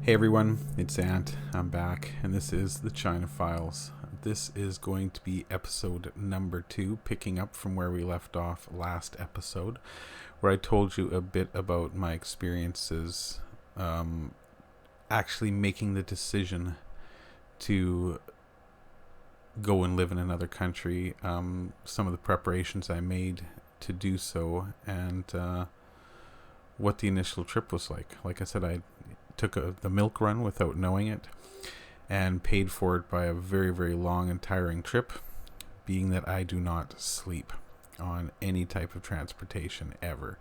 Hey everyone, it's Ant. I'm back, and this is the China Files. This is going to be episode number 2, picking up from where we left off last episode, where I told you a bit about my experiences actually making the decision to go and live in another country, some of the preparations I made to do so, and what the initial trip was like. Like I said, I took the milk run without knowing it and paid for it by a very, very long and tiring trip, being that I do not sleep on any type of transportation ever.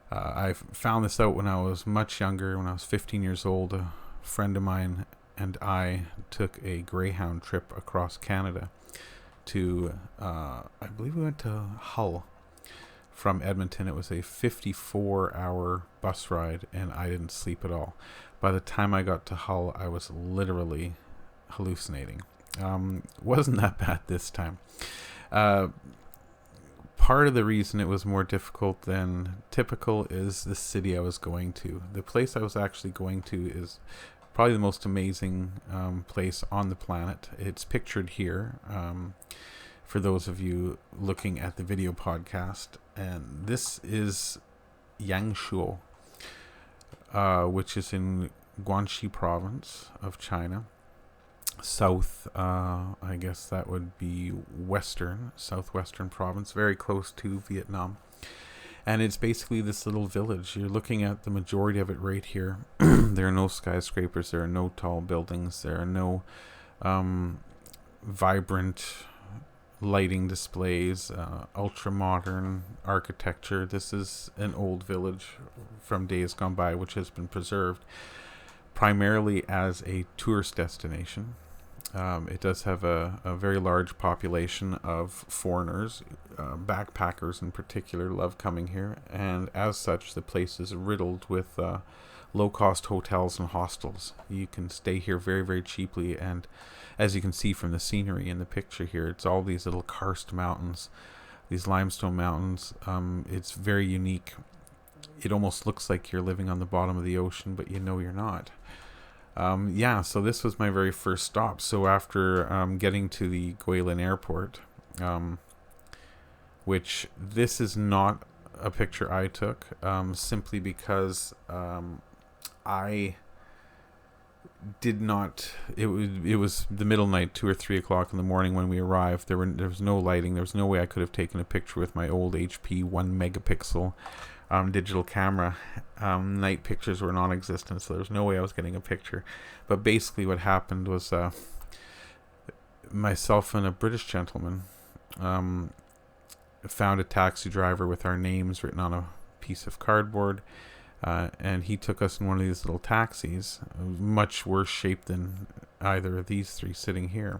I found this out when I was much younger. When I was 15 years old, a friend of mine and I took a Greyhound trip across Canada to, I believe we went to Hull from Edmonton. It was a 54-hour bus ride, and I didn't sleep at all. By the time I got to Hull, I was literally hallucinating. Wasn't that bad this time. Part of the reason it was more difficult than typical is the city I was going to. The place I was actually going to is probably the most amazing place on the planet. It's pictured here. For those of you looking at the video podcast, and this is Yangshuo, which is in Guangxi province of China. South, I guess that would be southwestern province, very close to Vietnam. And it's basically this little village. You're looking at the majority of it right here. There are no skyscrapers, there are no tall buildings, there are no vibrant lighting displays, ultra modern architecture. This is an old village from days gone by, which has been preserved primarily as a tourist destination. It does have a very large population of foreigners, backpackers in particular, love coming here, and as such, the place is riddled with low-cost hotels and hostels. You can stay here very, very cheaply, and as you can see from the scenery in the picture here, it's all these little karst mountains, these limestone mountains. It's very unique. It almost looks like you're living on the bottom of the ocean, but you know you're not. So this was my very first stop. So after getting to the Guilin airport, which this is not a picture I took, simply because I did not. It was the middle night, 2 or 3 o'clock in the morning when we arrived. There was no lighting. There was no way I could have taken a picture with my old HP 1 megapixel digital camera. Night pictures were non-existent, so there was no way I was getting a picture. But basically, what happened was myself and a British gentleman found a taxi driver with our names written on a piece of cardboard. And he took us in one of these little taxis, much worse shape than either of these three sitting here,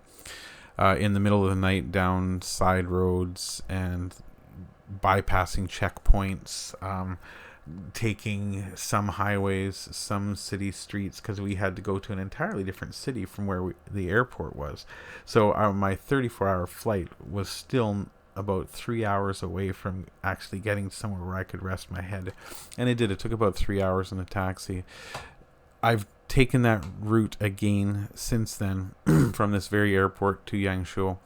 in the middle of the night down side roads and bypassing checkpoints, taking some highways, some city streets, because we had to go to an entirely different city from where the airport was. So my 34-hour flight was still about 3 hours away from actually getting somewhere where I could rest my head. And it did. It took about 3 hours in a taxi. I've taken that route again since then from this very airport to Yangshuo,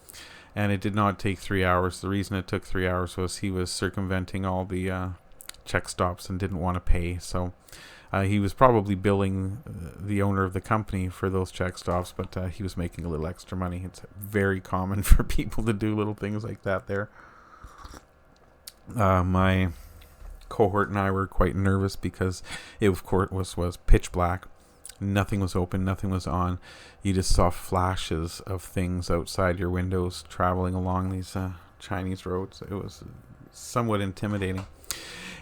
and it did not take 3 hours. The reason it took 3 hours was he was circumventing all the check stops and didn't want to pay. So he was probably billing the owner of the company for those check stops, but he was making a little extra money. It's very common for people to do little things like that there. My cohort and I were quite nervous because it, of course, was pitch black. Nothing was open, nothing was on. You just saw flashes of things outside your windows traveling along these Chinese roads. It was somewhat intimidating.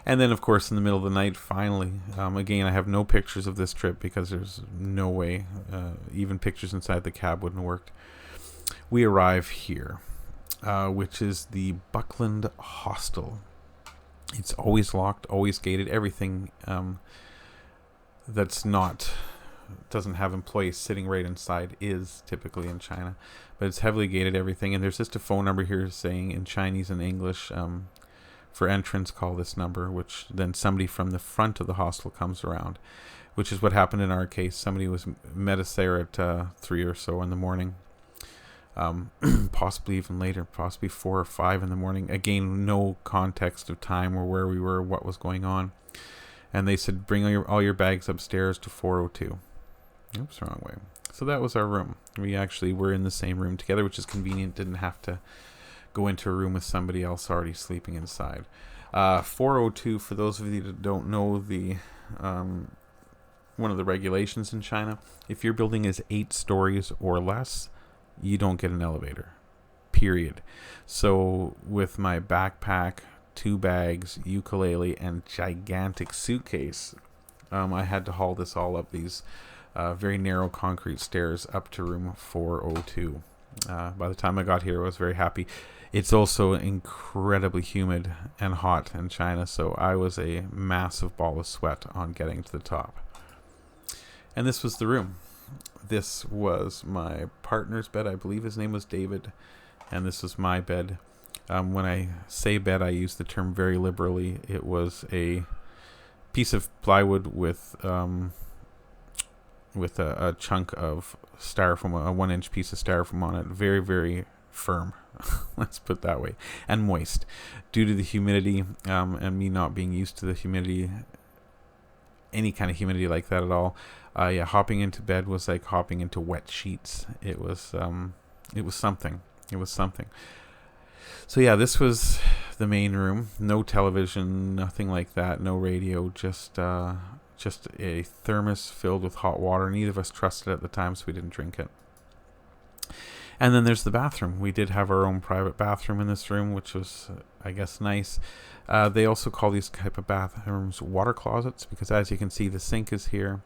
And then, of course, in the middle of the night, finally, again, I have no pictures of this trip because there's no way, even pictures inside the cab wouldn't have worked. We arrive here, which is the Buckland Hostel. It's always locked, always gated. Everything doesn't have employees sitting right inside is typically in China, but it's heavily gated, everything. And there's just a phone number here saying in Chinese and English, for entrance, call this number, which then somebody from the front of the hostel comes around, which is what happened in our case. Somebody met us there at 3 or so in the morning, possibly even later, possibly 4 or 5 in the morning. Again, no context of time or where we were, what was going on. And they said, bring all your bags upstairs to 402. Oops, wrong way. So that was our room. We actually were in the same room together, which is convenient. Didn't have to go into a room with somebody else already sleeping inside. 402, for those of you that don't know the one of the regulations in China, if your building is 8 stories or less, you don't get an elevator. Period. So with my backpack, 2 bags, ukulele, and gigantic suitcase, I had to haul this all up these very narrow concrete stairs up to room 402. By the time I got here, I was very happy. It's also incredibly humid and hot in China, so I was a massive ball of sweat on getting to the top. And this was the room. This was my partner's bed. I believe his name was David. And this was my bed. When I say bed, I use the term very liberally. It was a piece of plywood with a chunk of styrofoam, a 1-inch piece of styrofoam on it. Very, very firm. Let's put it that way. And moist. Due to the humidity, and me not being used to the humidity, any kind of humidity like that at all, hopping into bed was like hopping into wet sheets. It was something. It was something. So yeah, this was the main room. No television, nothing like that. No radio. Just a thermos filled with hot water. Neither of us trusted it at the time, so we didn't drink it. And then there's the bathroom. We did have our own private bathroom in this room, which was, I guess, nice. They also call these type of bathrooms water closets, because as you can see, the sink is here.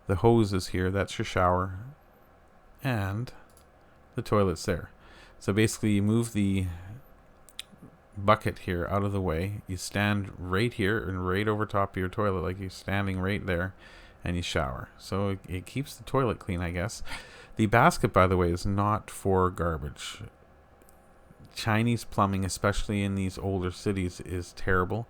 The hose is here. That's your shower. And the toilet's there. So basically, you move the bucket here out of the way. You stand right here and right over top of your toilet, like you're standing right there, and you shower. So it keeps the toilet clean, I guess. The basket, by the way, is not for garbage. Chinese plumbing, especially in these older cities, is terrible.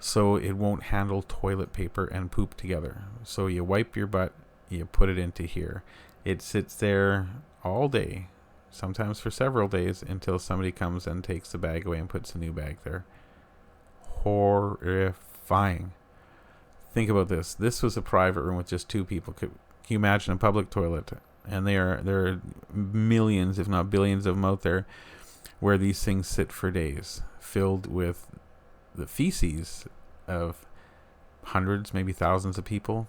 So it won't handle toilet paper and poop together. So you wipe your butt, you put it into here. It sits there all day, sometimes for several days, until somebody comes and takes the bag away and puts a new bag there. Horrifying. Think about this. This was a private room with just 2 people. Can you imagine a public toilet? And there are millions, if not billions, of them out there where these things sit for days, filled with the feces of hundreds, maybe thousands of people.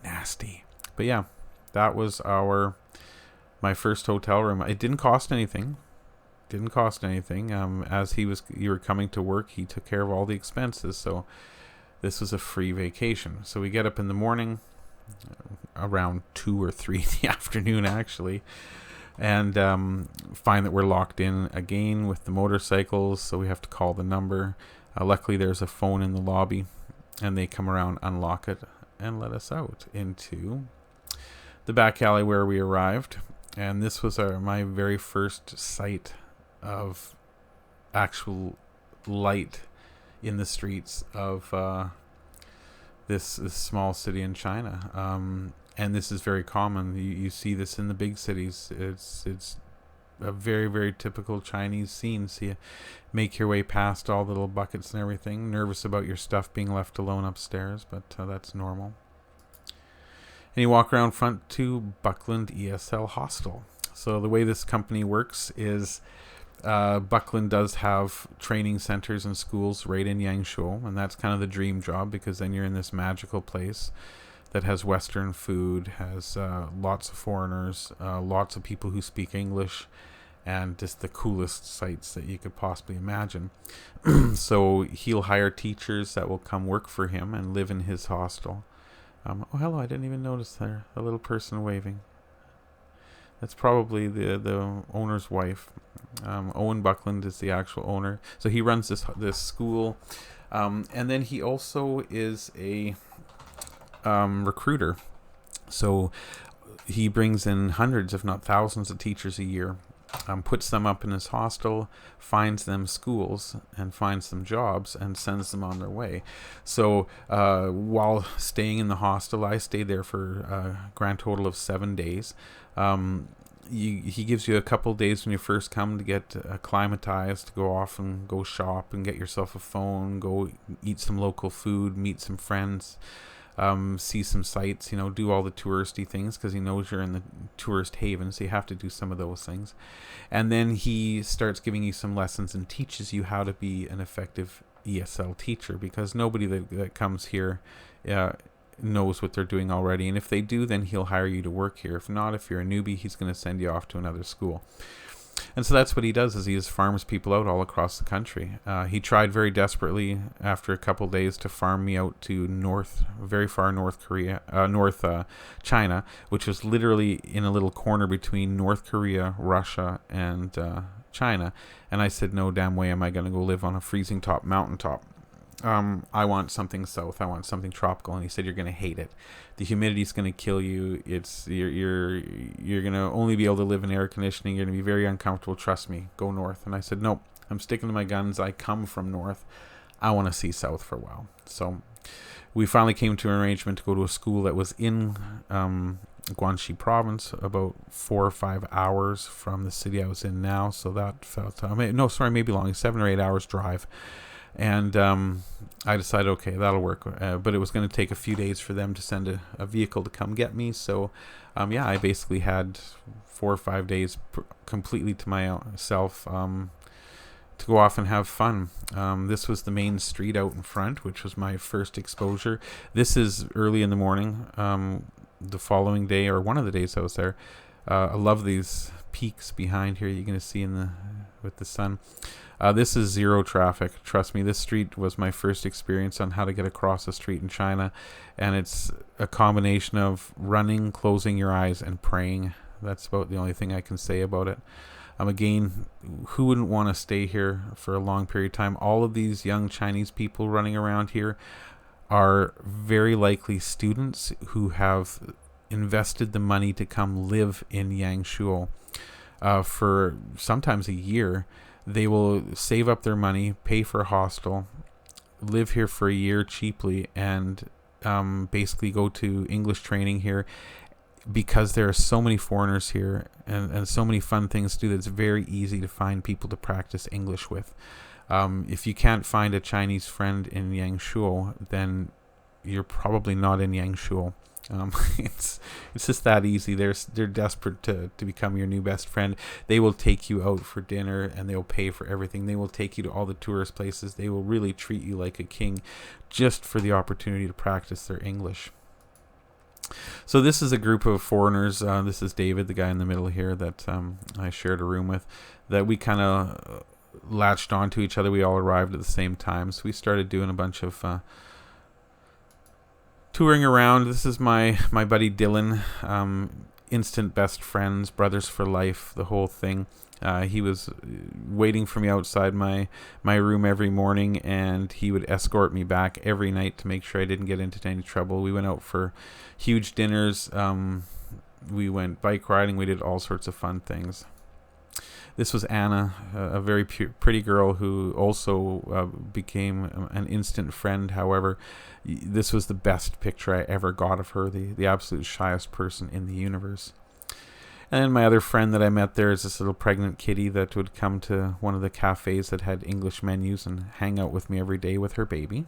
Nasty. But yeah, that was my first hotel room. It didn't cost anything. As you were coming to work, he took care of all the expenses. So this was a free vacation. So we get up in the morning, around 2 or 3 in the afternoon, actually, and find that we're locked in again with the motorcycles. So we have to call the number. Luckily, there's a phone in the lobby, and they come around, unlock it, and let us out into the back alley where we arrived. And this was my very first sight of actual light in the streets of this small city in China. And this is very common. You see this in the big cities. It's a very, very typical Chinese scene. So you make your way past all the little buckets and everything, nervous about your stuff being left alone upstairs, but that's normal. And you walk around front to Buckland ESL Hostel. So the way this company works is Buckland does have training centers and schools right in Yangshuo, and that's kind of the dream job, because then you're in this magical place that has Western food, has lots of foreigners, lots of people who speak English, and just the coolest sights that you could possibly imagine. So he'll hire teachers that will come work for him and live in his hostel. Oh, hello, I didn't even notice there, a little person waving. That's probably the owner's wife. Owen Buckland is the actual owner. So he runs this school. And then he also is a recruiter. So he brings in hundreds, if not thousands, of teachers a year. puts them up in his hostel, finds them schools, and finds them jobs, and sends them on their way. So while staying in the hostel, I stayed there for a grand total of 7 days. He gives you a couple days when you first come to get acclimatized, to go off and go shop and get yourself a phone, go eat some local food, meet some friends, see some sights, do all the touristy things, because he knows you're in the tourist haven, so you have to do some of those things. And then he starts giving you some lessons and teaches you how to be an effective ESL teacher, because nobody that comes here knows what they're doing already. And if they do, then he'll hire you to work here. If not, if you're a newbie, he's going to send you off to another school. And so that's what he does, is he just farms people out all across the country. He tried very desperately after a couple days to farm me out to very far North China, which was literally in a little corner between North Korea, Russia, and China. And I said, no damn way am I going to go live on a freezing mountaintop. I want something south. I want something tropical. And he said, you're going to hate it. The humidity's going to kill you. You're going to only be able to live in air conditioning. You're going to be very uncomfortable. Trust me. Go north. And I said, nope. I'm sticking to my guns. I come from north. I want to see south for a while. So we finally came to an arrangement to go to a school that was in Guangxi province, about 4 or 5 hours from the city I was in now. So that felt maybe long, 7 or 8 hours drive. And I decided, okay, that'll work. But it was going to take a few days for them to send a vehicle to come get me. So, I basically had 4 or 5 days completely to myself to go off and have fun. This was the main street out in front, which was my first exposure. This is early in the morning, the following day, or one of the days I was there. I love these peaks behind here you're going to see with the sun. This is zero traffic. Trust me, this street was my first experience on how to get across the street in China. And it's a combination of running, closing your eyes, and praying. That's about the only thing I can say about it. Again, who wouldn't want to stay here for a long period of time? All of these young Chinese people running around here are very likely students who have invested the money to come live in Yangshuo for sometimes a year. They will save up their money, pay for a hostel, live here for a year cheaply, and basically go to English training here, because there are so many foreigners here and so many fun things to do that it's very easy to find people to practice English with. If you can't find a Chinese friend in Yangshuo, then you're probably not in Yangshuo. It's just that easy. They're desperate to become your new best friend. They will take you out for dinner, and they'll pay for everything. They will take you to all the tourist places. They will really treat you like a king, just for the opportunity to practice their English. So this is a group of foreigners. This is David, the guy in the middle here that I shared a room with, that we kind of latched onto each other. We all arrived at the same time, so we started doing a bunch of touring around. This is my buddy Dylan, instant best friends, brothers for life, the whole thing. He was waiting for me outside my room every morning, and he would escort me back every night to make sure I didn't get into any trouble. We went out for huge dinners. We went bike riding. We did all sorts of fun things. This was Anna, a very pretty girl who also became an instant friend. However, this was the best picture I ever got of her, the absolute shyest person in the universe. And then my other friend that I met there is this little pregnant kitty that would come to one of the cafes that had English menus and hang out with me every day with her baby.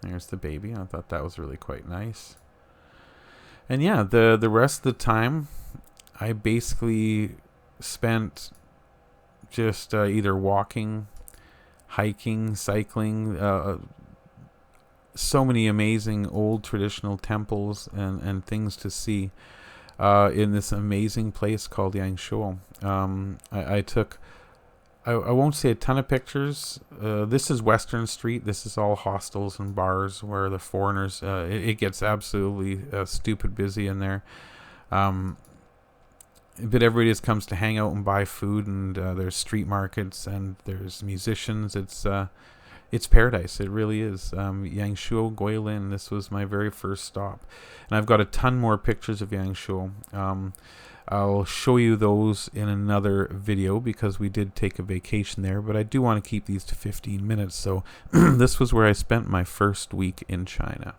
There's the baby. I thought that was really quite nice. And yeah, the rest of the time, I basically spent just either walking, hiking, cycling, so many amazing old traditional temples and things to see in this amazing place called Yangshuo. I won't say a ton of pictures. This is Western Street. This is all hostels and bars where the foreigners, it gets absolutely stupid busy in there. But everybody just comes to hang out and buy food, and there's street markets and there's musicians. It's paradise. It really is. Yangshuo, Guilin. This was my very first stop, and I've got a ton more pictures of Yangshuo. I'll show you those in another video because we did take a vacation there, but I do want to keep these to 15 minutes. So this was where I spent my first week in China.